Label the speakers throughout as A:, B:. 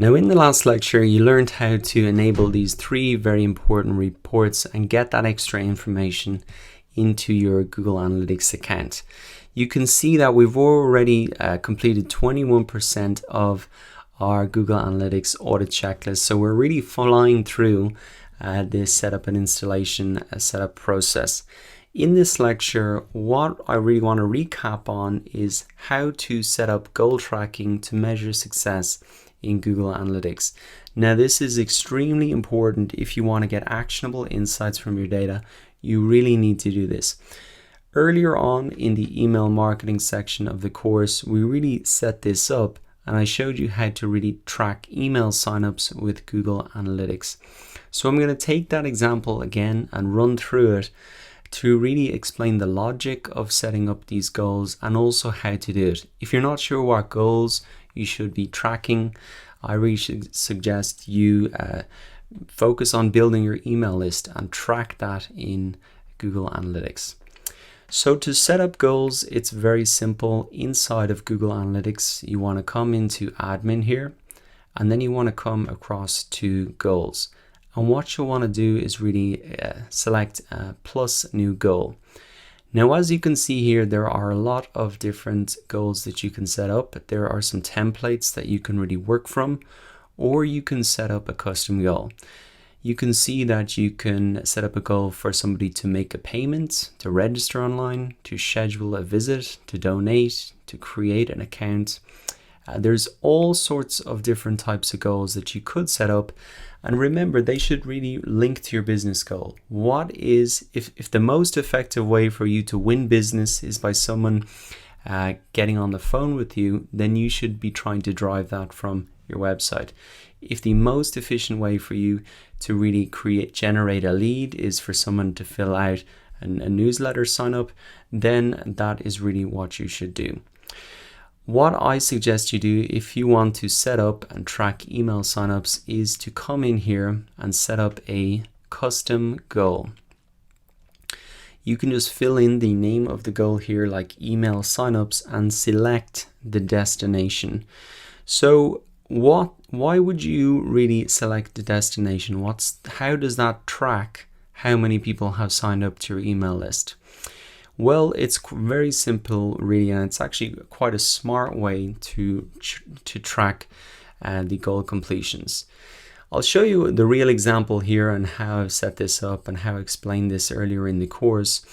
A: Now, in the last lecture, you learned how to enable these three very important reports and get that extra information into your Google Analytics account. You can see that we've already completed 21% of our Google Analytics audit checklist. So we're really flying through this setup and installation setup process. In this lecture, what I really want to recap on is how to set up goal tracking to measure success in Google Analytics. Now, this is extremely important if you want to get actionable insights from your data. You really need to do this. Earlier on in the email marketing section of the course, we really set this up and I showed you how to really track email signups with Google Analytics. So I'm going to take that example again and run through it to really explain the logic of setting up these goals and also how to do it. If you're not sure what goals you should be tracking, I really should suggest you focus on building your email list and track that in Google Analytics. So to set up goals, it's very simple. Inside of Google Analytics, you want to come into admin here, and then you want to come across to goals. And what you'll want to do is really select plus new goal. Now, as you can see here, there are a lot of different goals that you can set up. There are some templates that you can really work from, or you can set up a custom goal. You can see that you can set up a goal for somebody to make a payment, to register online, to schedule a visit, to donate, to create an account. There's all sorts of different types of goals that you could set up. And remember, they should really link to your business goal. What is, if the most effective way for you to win business is by someone getting on the phone with you, then you should be trying to drive that from your website. If the most efficient way for you to really generate a lead is for someone to fill out a newsletter sign up, then that is really what you should do. What I suggest you do if you want to set up and track email signups is to come in here and set up a custom goal. You can just fill in the name of the goal here, like email signups, and select the destination. So why would you really select the destination? How does that track how many people have signed up to your email list? Well, it's very simple, really, and it's actually quite a smart way to track the goal completions. I'll show you the real example here and how I've set this up and how I explained this earlier in the course.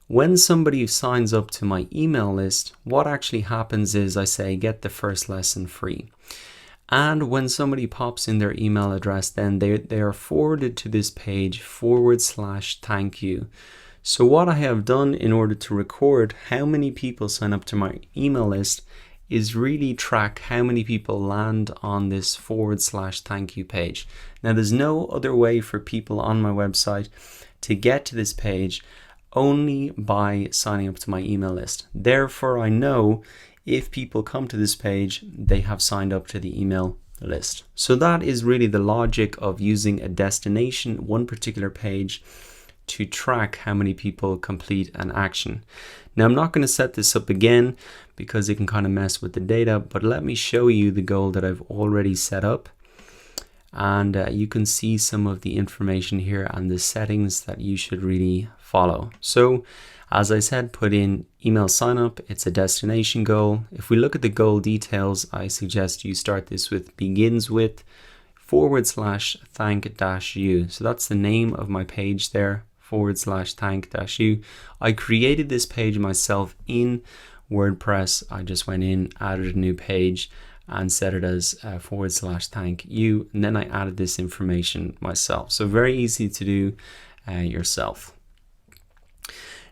A: When somebody signs up to my email list, what actually happens is I say, get the first lesson free. And when somebody pops in their email address, then they are forwarded to this page /thank you. So what I have done in order to record how many people sign up to my email list is really track how many people land on this /thank you page. Now, there's no other way for people on my website to get to this page only by signing up to my email list. Therefore, I know if people come to this page, they have signed up to the email list. So that is really the logic of using a destination, one particular page, to track how many people complete an action. Now, I'm not going to set this up again because it can kind of mess with the data, but let me show you the goal that I've already set up. And you can see some of the information here and the settings that you should really follow. So as I said, put in email sign up. It's a destination goal. If we look at the goal details, I suggest you start this with begins with /thank-you. So that's the name of my page there. /thank-you. I created this page myself in WordPress. I just went in, added a new page and set it as /thank-you, and then I added this information myself. So very easy to do yourself.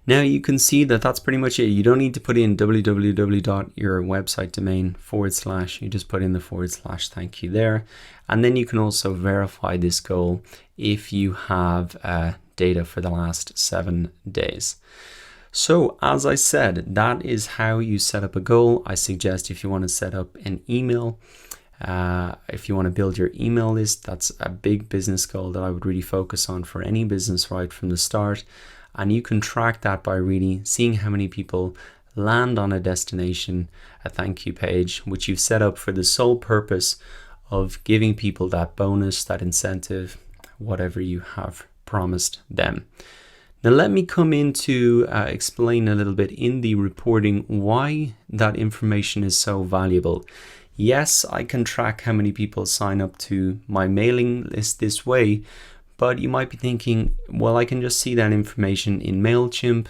A: Now you can see that that's pretty much it. You don't need to put in www.your website domain /, you just put in the /thank-you there. And then you can also verify this goal if you have data for the last 7 days. So as I said, that is how you set up a goal. I suggest if you want to set up an email, if you want to build your email list, that's a big business goal that I would really focus on for any business right from the start. And you can track that by really seeing how many people land on a destination, a thank you page, which you've set up for the sole purpose of giving people that bonus, that incentive, whatever you have promised them. Now let me come in to explain a little bit in the reporting why that information is so valuable. Yes, I can track how many people sign up to my mailing list this way, but you might be thinking, well, I can just see that information in MailChimp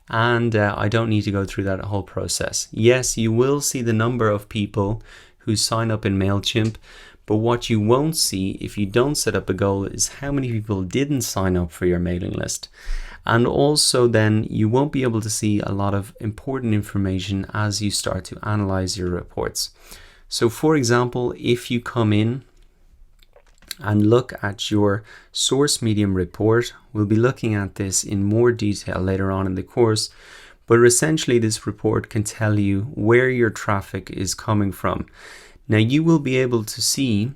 A: and I don't need to go through that whole process. Yes, you will see the number of people who sign up in MailChimp, but what you won't see if you don't set up a goal is how many people didn't sign up for your mailing list. And also then you won't be able to see a lot of important information as you start to analyze your reports. So for example, if you come in and look at your source medium report, we'll be looking at this in more detail later on in the course, but essentially this report can tell you where your traffic is coming from. Now you will be able to see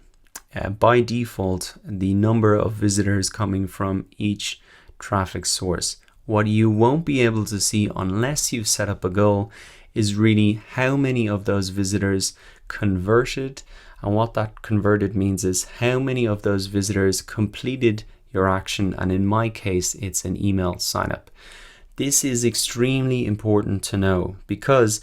A: by default the number of visitors coming from each traffic source. What you won't be able to see unless you've set up a goal is really how many of those visitors converted, and what that converted means is how many of those visitors completed your action, and in my case it's an email sign up. This is extremely important to know because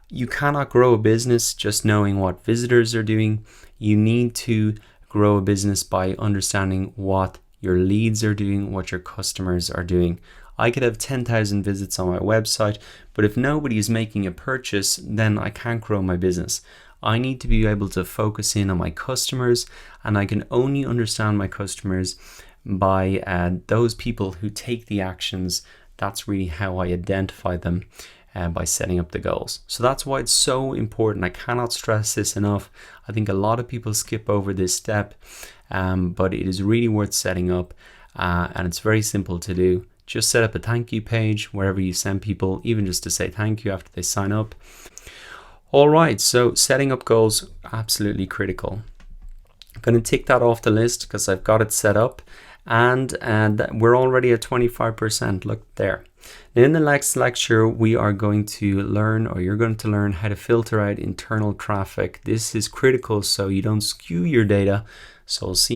A: you cannot grow a business just knowing what visitors are doing. You need to grow a business by understanding what your leads are doing, what your customers are doing. I could have 10,000 visits on my website, but if nobody is making a purchase, then I can't grow my business. I need to be able to focus in on my customers, and I can only understand my customers by those people who take the actions. That's really how I identify them, by setting up the goals. So that's why it's so important. I cannot stress this enough. I think a lot of people skip over this step, but it is really worth setting up, and it's very simple to do. Just set up a thank you page wherever you send people, even just to say thank you after they sign up. All right, so setting up goals, absolutely critical. I'm going to tick that off the list because I've got it set up, and we're already at 25%. Look there. Now in the next lecture, we are going to learn, or you're going to learn, how to filter out internal traffic. This is critical so you don't skew your data. So we'll see